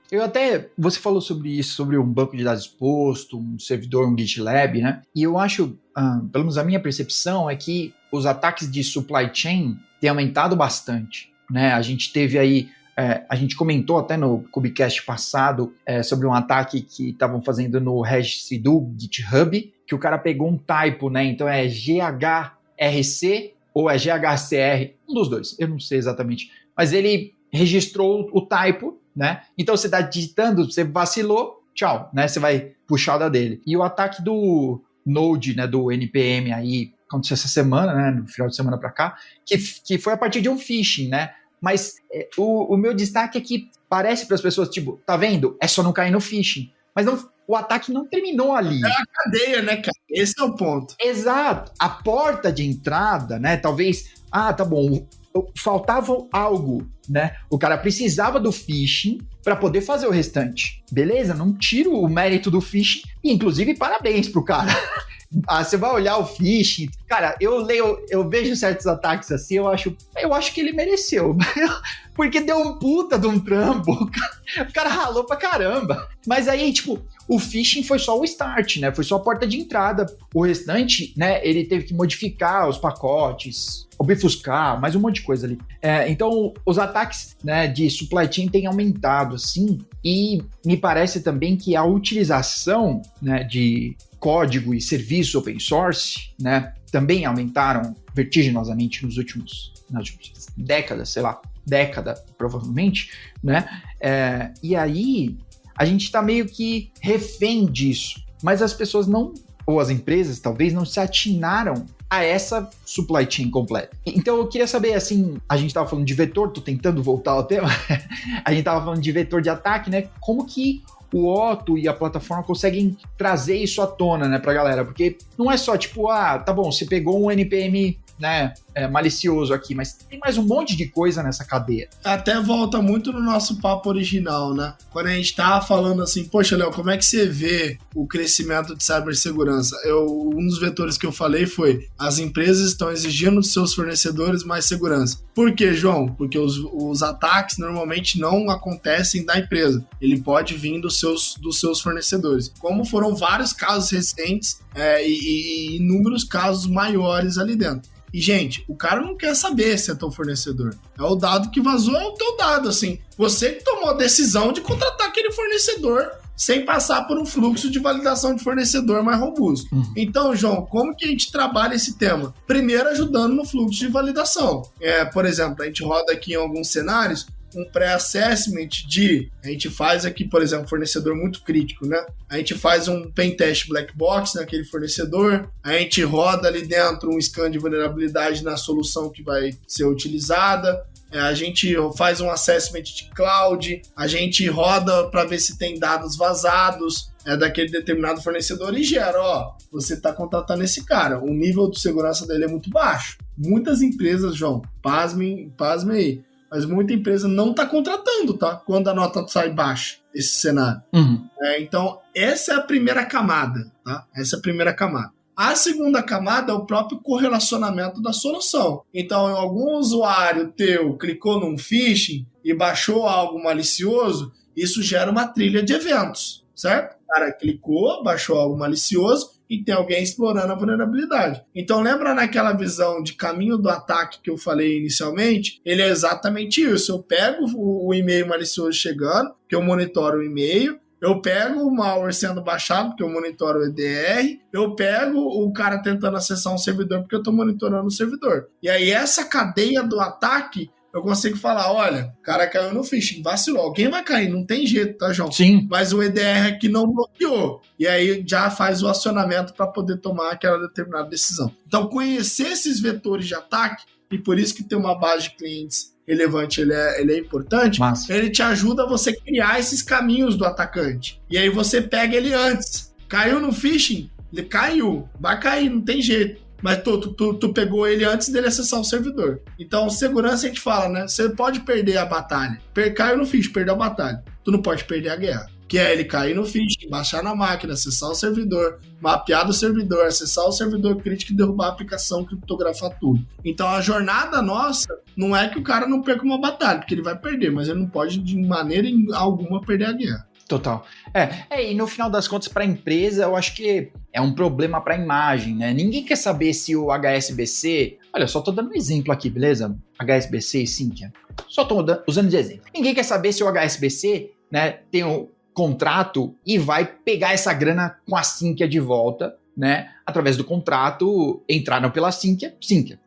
Você falou sobre isso, sobre um banco de dados exposto, um servidor, um GitLab, né? E eu acho, pelo menos a minha percepção, é que os ataques de supply chain têm aumentado bastante, né? A gente teve aí, a gente comentou até no Cubicast passado sobre um ataque que estavam fazendo no registry do GitHub, que o cara pegou um typo, né? Então é GHRC ou é GHCR, um dos dois, eu não sei exatamente. Mas ele registrou o typo, né? Então você está digitando, você vacilou, tchau, né? Você vai puxar o da dele. E o ataque do Node, né? Do NPM aí, aconteceu essa semana, né? No final de semana para cá, que foi a partir de um phishing, né? Mas o meu destaque é que parece para as pessoas, tipo, tá vendo? É só não cair no phishing. Mas não, o ataque não terminou ali. É a cadeia, né, cara? Esse é o ponto. Exato. A porta de entrada, né? Talvez, tá bom, faltava algo, né? O cara precisava do phishing para poder fazer o restante. Beleza? Não tiro o mérito do phishing. E, inclusive, parabéns pro cara. Você vai olhar o phishing. Cara, eu vejo certos ataques assim, eu acho que ele mereceu. Porque deu um puta de um trampo. O cara ralou pra caramba. Mas aí, tipo, o phishing foi só o start, né? Foi só a porta de entrada. O restante, né? Ele teve que modificar os pacotes, obfuscar, mais um monte de coisa ali. Então, os ataques, né, de supply chain têm aumentado, assim. E me parece também que a utilização, né, de código e serviço open source, né, também aumentaram vertiginosamente nas últimas décadas, década provavelmente, né, e aí a gente está meio que refém disso, mas as pessoas não, ou as empresas talvez não se atinaram a essa supply chain completa. Então eu queria saber, assim, a gente estava falando de vetor, tô tentando voltar ao tema, a gente estava falando de vetor de ataque, né, como que o Otto e a plataforma conseguem trazer isso à tona, né, pra galera, porque não é só tipo, tá bom, você pegou um NPM, né, malicioso aqui, mas tem mais um monte de coisa nessa cadeia. Até volta muito no nosso papo original, né, quando a gente tava falando assim, poxa, Léo, como é que você vê o crescimento de cibersegurança? Um dos vetores que eu falei foi, as empresas estão exigindo dos seus fornecedores mais segurança. Por quê, João? Porque os ataques normalmente não acontecem da empresa, ele pode vir dos seus fornecedores. Como foram vários casos recentes e inúmeros casos maiores ali dentro. E, gente, o cara não quer saber se é teu fornecedor. É o dado que vazou, é o teu dado, assim. Você que tomou a decisão de contratar aquele fornecedor sem passar por um fluxo de validação de fornecedor mais robusto. Então, João, como que a gente trabalha esse tema? Primeiro, ajudando no fluxo de validação. Por exemplo, a gente roda aqui em alguns cenários um pré-assessment a gente faz aqui, por exemplo, fornecedor muito crítico, né? A gente faz um pentest black box naquele fornecedor, a gente roda ali dentro um scan de vulnerabilidade na solução que vai ser utilizada, a gente faz um assessment de cloud, a gente roda para ver se tem dados vazados daquele determinado fornecedor e gera, você está contratando esse cara, o nível de segurança dele é muito baixo. Muitas empresas, João, pasmem aí, mas muita empresa não está contratando, tá? Quando a nota sai baixa, esse cenário. Então, essa é a primeira camada, tá? Essa é a primeira camada. A segunda camada é o próprio correlacionamento da solução. Então, algum usuário teu clicou num phishing e baixou algo malicioso, isso gera uma trilha de eventos, certo? O cara clicou, baixou algo malicioso e tem alguém explorando a vulnerabilidade. Então, lembra naquela visão de caminho do ataque que eu falei inicialmente? Ele é exatamente isso. Eu pego o e-mail malicioso chegando, que eu monitoro o e-mail, eu pego o malware sendo baixado, porque eu monitoro o EDR, eu pego o cara tentando acessar um servidor, porque eu estou monitorando o servidor. E aí, essa cadeia do ataque, eu consigo falar, olha, o cara caiu no phishing, vacilou. Alguém vai cair, não tem jeito, tá, João? Sim. Mas o EDR aqui não bloqueou. E aí já faz o acionamento para poder tomar aquela determinada decisão. Então, conhecer esses vetores de ataque, e por isso que ter uma base de clientes relevante, ele é importante, Massa. Ele te ajuda a você criar esses caminhos do atacante. E aí você pega ele antes. Caiu no phishing? Ele caiu. Vai cair, não tem jeito. Mas tu pegou ele antes dele acessar o servidor. Então, segurança a gente fala, né? Você pode perder a batalha. Caiu no phishing, perdeu a batalha. Tu não pode perder a guerra. Que é ele cair no phishing, baixar na máquina, acessar o servidor, mapear do servidor, acessar o servidor crítico e derrubar a aplicação, criptografar tudo. Então, a jornada nossa não é que o cara não perca uma batalha, porque ele vai perder, mas ele não pode, de maneira alguma, perder a guerra. Total. E no final das contas, para a empresa, eu acho que é um problema para a imagem, né? Ninguém quer saber se o HSBC... Olha, só tô dando um exemplo aqui, beleza? HSBC e Sinqia. Só tô usando de exemplo. Ninguém quer saber se o HSBC, né, tem um contrato e vai pegar essa grana com a Sinqia de volta, né? Através do contrato, entraram pela Sinqia,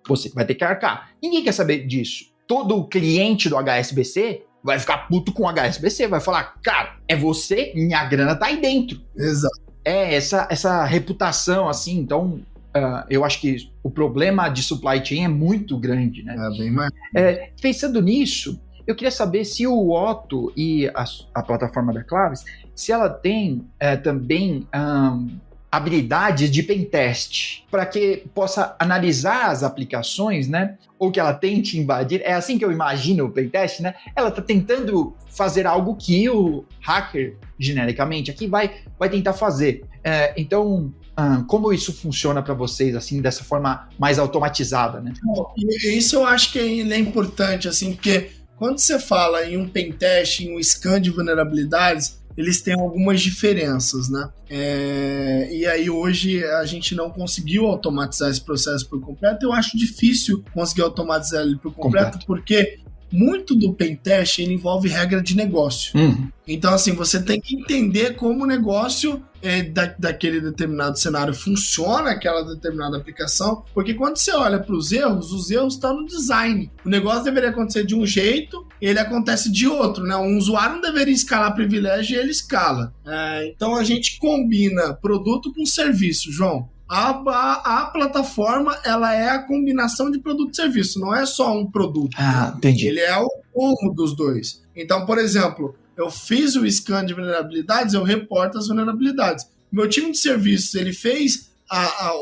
você vai ter que arcar. Ninguém quer saber disso. Todo cliente do HSBC vai ficar puto com o HSBC, vai falar, cara, é você, minha grana tá aí dentro. Exato. Essa reputação, assim, então, eu acho que o problema de supply chain é muito grande, né? É bem mais. Pensando nisso, eu queria saber se o Otto e a plataforma da Claves, se ela tem também habilidades de pentest, para que possa analisar as aplicações, né? Ou que ela tente invadir. É assim que eu imagino o pentest, né? Ela está tentando fazer algo que o hacker, genericamente, aqui vai tentar fazer. Então, como isso funciona para vocês, assim, dessa forma mais automatizada, né? Isso eu acho que é importante, assim, porque quando você fala em um pentest, em um scan de vulnerabilidades, eles têm algumas diferenças, né? E aí hoje a gente não conseguiu automatizar esse processo por completo. Eu acho difícil conseguir automatizar ele por completo. Porque muito do pentest ele envolve regra de negócio. Então, assim, você tem que entender como o negócio daquele determinado cenário funciona, aquela determinada aplicação, porque quando você olha para os erros estão no design. O negócio deveria acontecer de um jeito, ele acontece de outro, né? Um usuário não deveria escalar privilégio e ele escala. Então, a gente combina produto com serviço, João. A plataforma, ela é a combinação de produto e serviço, não é só um produto. Entendi. Ele é o combo dos dois. Então, por exemplo, eu fiz o scan de vulnerabilidades, eu reporto as vulnerabilidades. Meu time de serviços, ele fez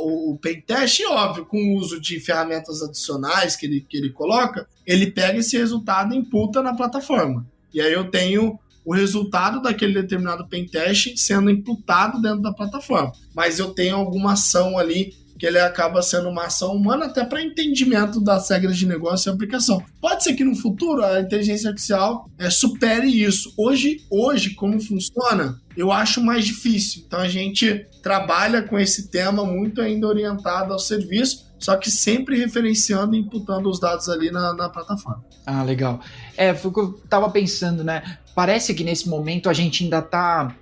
o pentest, e óbvio, com o uso de ferramentas adicionais que ele coloca, ele pega esse resultado e imputa na plataforma. E aí eu tenho o resultado daquele determinado pentest sendo imputado dentro da plataforma. Mas eu tenho alguma ação ali que ele acaba sendo uma ação humana até para entendimento das regras de negócio e aplicação. Pode ser que no futuro a inteligência artificial supere isso. Hoje, como funciona, eu acho mais difícil. Então a gente trabalha com esse tema muito ainda orientado ao serviço, só que sempre referenciando e imputando os dados ali na plataforma. Legal. Foi o que eu tava pensando, né? Parece que nesse momento a gente ainda tá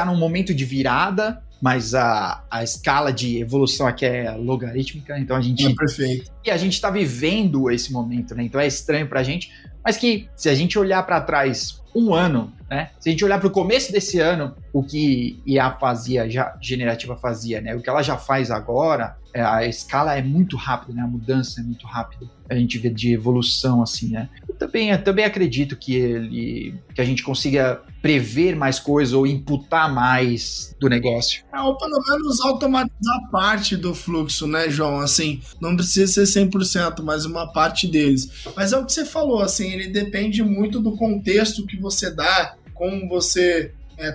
num momento de virada, mas a escala de evolução aqui é logarítmica, então a gente... perfeito. E a gente está vivendo esse momento, né? Então é estranho pra gente, mas que se a gente olhar para trás um ano, né? Se a gente olhar para o começo desse ano, o que IA fazia, já generativa fazia, né? O que ela já faz agora, a escala é muito rápida, né? A mudança é muito rápida. A gente vê de evolução, assim, né? também acredito que a gente consiga prever mais coisas ou imputar mais do negócio. Ou pelo menos automatizar parte do fluxo, né, João? Assim, não precisa ser 100%, mas uma parte deles. Mas é o que você falou, assim, ele depende muito do contexto que você dá, como você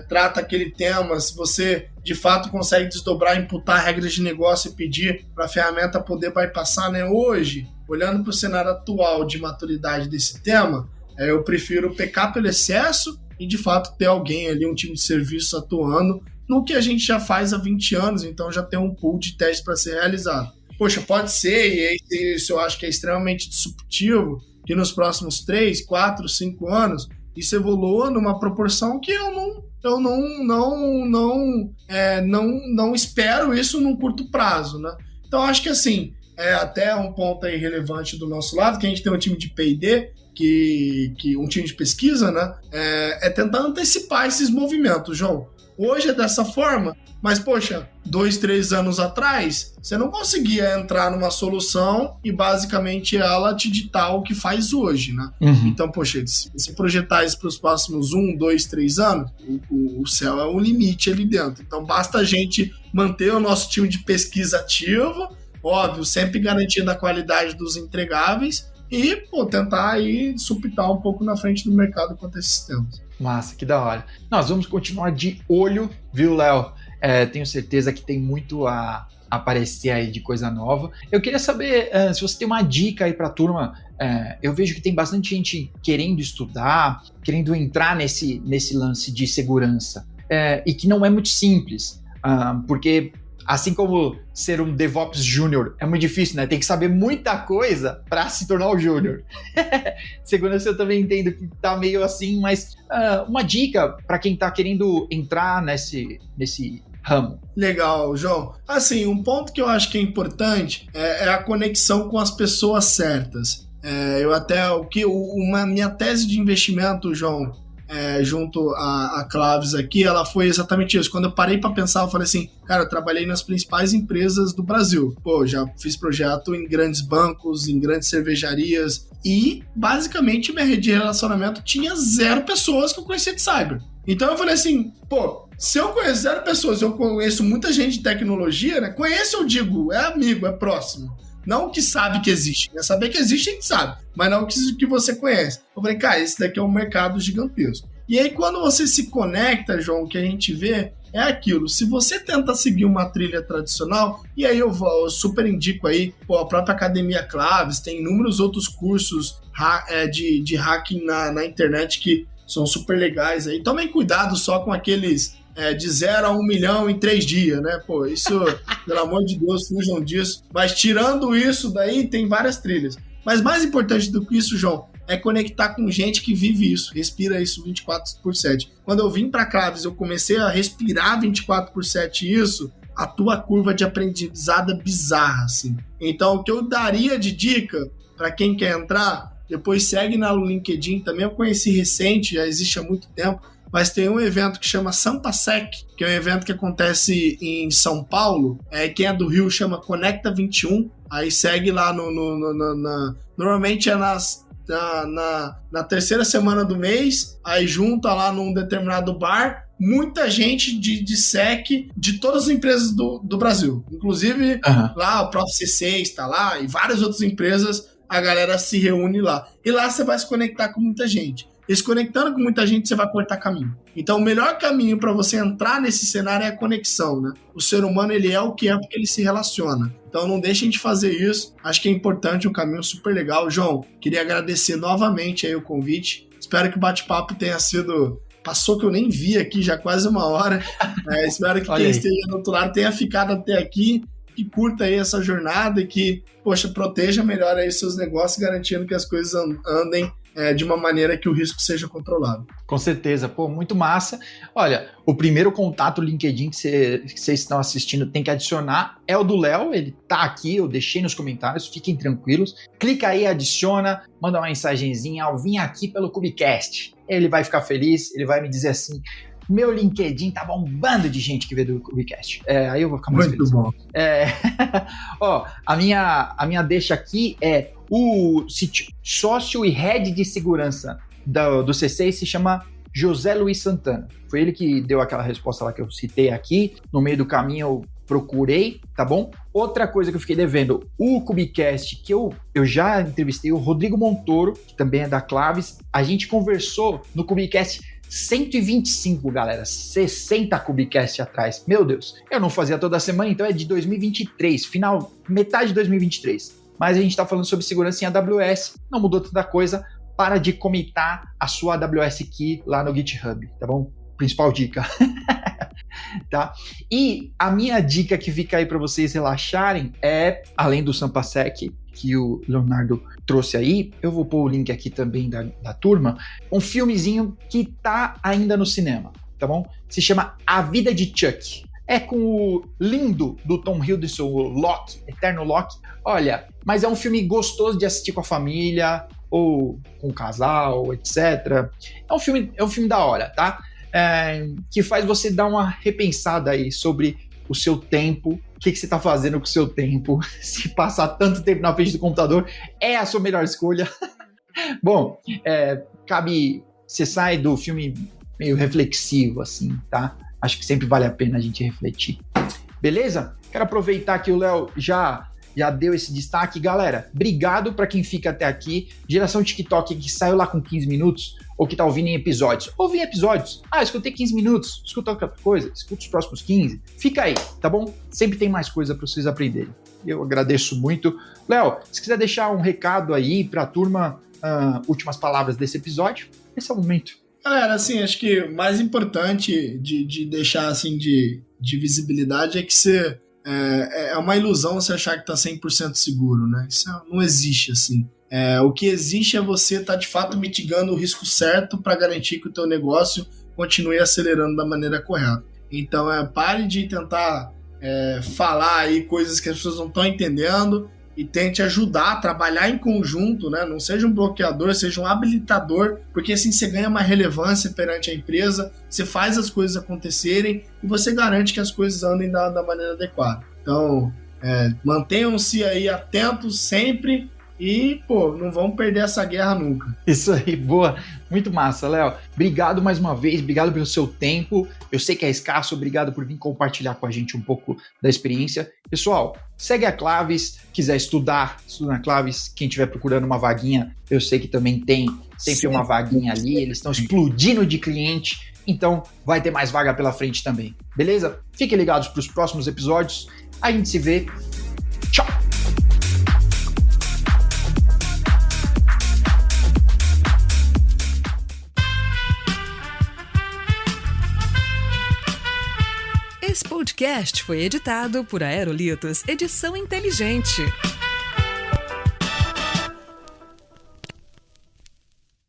trata aquele tema, se você de fato consegue desdobrar, imputar regras de negócio e pedir para a ferramenta poder bypassar, né? Hoje, olhando para o cenário atual de maturidade desse tema, eu prefiro pecar pelo excesso e de fato ter alguém ali, um time de serviço atuando no que a gente já faz há 20 anos, então já tem um pool de testes para ser realizado. Poxa, pode ser, e isso eu acho que é extremamente disruptivo, que nos próximos 3, 4, 5 anos isso evolua numa proporção que eu não espero isso num curto prazo, né? Então acho que assim, até um ponto aí relevante do nosso lado, que a gente tem um time de P&D, que um time de pesquisa, né? É tentar antecipar esses movimentos, João. Hoje é dessa forma, mas, poxa, 2, 3 anos atrás, você não conseguia entrar numa solução e basicamente ela te ditar o que faz hoje, né? Uhum. Então, poxa, se você projetar isso para os próximos 1, 2, 3 anos, o céu é um limite ali dentro. Então, basta a gente manter o nosso time de pesquisa ativo, óbvio, sempre garantindo a qualidade dos entregáveis e, tentar aí supitar um pouco na frente do mercado quanto a esses temas. Massa, que da hora. Nós vamos continuar de olho, viu, Léo? Tenho certeza que tem muito a aparecer aí de coisa nova. Eu queria saber se você tem uma dica aí para a turma. Eu vejo que tem bastante gente querendo estudar, querendo entrar nesse lance de segurança, e que não é muito simples, porque assim como ser um DevOps Júnior é muito difícil, né? Tem que saber muita coisa para se tornar o Júnior. Segurança eu também entendo que tá meio assim, mas uma dica para quem tá querendo entrar nesse ramo. Legal, João. Assim, um ponto que eu acho que é importante é a conexão com as pessoas certas. Minha tese de investimento, João, junto à Claves aqui, ela foi exatamente isso. Quando eu parei para pensar, eu falei assim, cara, eu trabalhei nas principais empresas do Brasil. Já fiz projeto em grandes bancos, em grandes cervejarias e, basicamente, minha rede de relacionamento tinha 0 pessoas que eu conhecia de cyber. Então eu falei assim, se eu conheço 0 pessoas, eu conheço muita gente de tecnologia, né? Conheço, eu digo, é amigo, é próximo. Não o que sabe que existe. Saber que existe, a gente sabe. Mas não o que você conhece. Eu falei, cara, esse daqui é um mercado gigantesco. E aí, quando você se conecta, João, o que a gente vê é aquilo. Se você tenta seguir uma trilha tradicional, e aí eu super indico aí, a própria Academia Claves, tem inúmeros outros cursos de hacking na internet que são super legais aí. Tomem cuidado só com aqueles de 0 a 1 milhão em 3 dias, né? Isso, pelo amor de Deus, fujam disso. Mas tirando isso daí, tem várias trilhas. Mas mais importante do que isso, João, é conectar com gente que vive isso, respira isso 24/7. Quando eu vim para Claves, eu comecei a respirar 24/7 isso, a tua curva de aprendizado é bizarra, assim. Então, o que eu daria de dica para quem quer entrar, depois segue no LinkedIn, também eu conheci recente, já existe há muito tempo, mas tem um evento que chama Sampasec, que é um evento que acontece em São Paulo, quem é do Rio chama Conecta 21, aí segue lá normalmente é na terceira semana do mês, aí junta lá num determinado bar, muita gente de SEC de todas as empresas do Brasil, inclusive lá o próprio C6 está lá e várias outras empresas, a galera se reúne lá, e lá você vai se conectar com muita gente. E se conectando com muita gente, você vai cortar caminho. Então, o melhor caminho para você entrar nesse cenário é a conexão, né? O ser humano, ele é o que é porque ele se relaciona. Então, não deixem de fazer isso. Acho que é importante, um caminho super legal. João, queria agradecer novamente aí o convite. Espero que o bate-papo tenha sido... Passou que eu nem vi aqui, já quase 1 hora. Espero que quem esteja do outro lado tenha ficado até aqui, que curta aí essa jornada e que, proteja melhor aí seus negócios, garantindo que as coisas andem de uma maneira que o risco seja controlado. Com certeza, muito massa. Olha, o primeiro contato LinkedIn que vocês estão assistindo tem que adicionar é o do Léo, ele tá aqui, eu deixei nos comentários, fiquem tranquilos. Clica aí, adiciona, manda uma mensagenzinha, vim aqui pelo Cubicast. Ele vai ficar feliz, ele vai me dizer assim, meu LinkedIn tá bombando de gente que vê do Cubicast. Aí eu vou ficar mais feliz. Muito bom. Ó, a minha deixa aqui é o sócio e head de segurança do C6 se chama José Luiz Santana. Foi ele que deu aquela resposta lá que eu citei aqui. No meio do caminho eu procurei, tá bom? Outra coisa que eu fiquei devendo, o Cubicast, que eu já entrevistei o Rodrigo Montoro, que também é da Claves. A gente conversou no Cubicast 125, galera, 60 Cubicast atrás. Meu Deus, eu não fazia toda semana, então é de 2023, metade de 2023. Mas a gente tá falando sobre segurança em AWS, não mudou tanta coisa. Para de comitar a sua AWS Key lá no GitHub, tá bom? Principal dica. Tá? E a minha dica que fica aí para vocês relaxarem é, além do Sampasec, que o Leonardo trouxe aí, eu vou pôr o link aqui também da turma, um filmezinho que tá ainda no cinema, tá bom? Se chama A Vida de Chuck. É com o lindo do Tom Hiddleston, o Locke, Eterno Locke. Olha, mas é um filme gostoso de assistir com a família, ou com o casal, etc. É um filme da hora, tá? Que faz você dar uma repensada aí sobre o seu tempo, o que você está fazendo com o seu tempo, se passar tanto tempo na frente do computador é a sua melhor escolha. Bom, você sai do filme meio reflexivo, assim, tá? Acho que sempre vale a pena a gente refletir. Beleza? Quero aproveitar que o Léo já deu esse destaque. Galera, obrigado para quem fica até aqui. Geração TikTok que saiu lá com 15 minutos, ou que tá ouvindo em episódios. Ouve em episódios. Escutei 15 minutos. Escuta outra coisa. Escuta os próximos 15. Fica aí, tá bom? Sempre tem mais coisa para vocês aprenderem. Eu agradeço muito. Léo, se quiser deixar um recado aí pra turma, últimas palavras desse episódio, esse é o momento. Galera, assim, acho que o mais importante de deixar, assim, de visibilidade é que você... É uma ilusão você achar que tá 100% seguro, né? Isso não existe, assim. O que existe é você estar, de fato, mitigando o risco certo para garantir que o teu negócio continue acelerando da maneira correta. Então, pare de tentar falar aí coisas que as pessoas não estão entendendo e tente ajudar a trabalhar em conjunto, né? Não seja um bloqueador, seja um habilitador, porque assim você ganha uma relevância perante a empresa, você faz as coisas acontecerem e você garante que as coisas andem da maneira adequada. Então, mantenham-se aí atentos sempre e, não vamos perder essa guerra nunca. Isso aí, boa. Muito massa, Léo. Obrigado mais uma vez, obrigado pelo seu tempo. Eu sei que é escasso, obrigado por vir compartilhar com a gente um pouco da experiência. Pessoal, segue a Claves, quiser estudar, estuda na Claves. Quem estiver procurando uma vaguinha, eu sei que também tem sempre uma vaguinha ali, eles estão explodindo de cliente, então vai ter mais vaga pela frente também. Beleza? Fiquem ligados para os próximos episódios. A gente se vê. Tchau! Esse podcast foi editado por Aerolitos Edição Inteligente.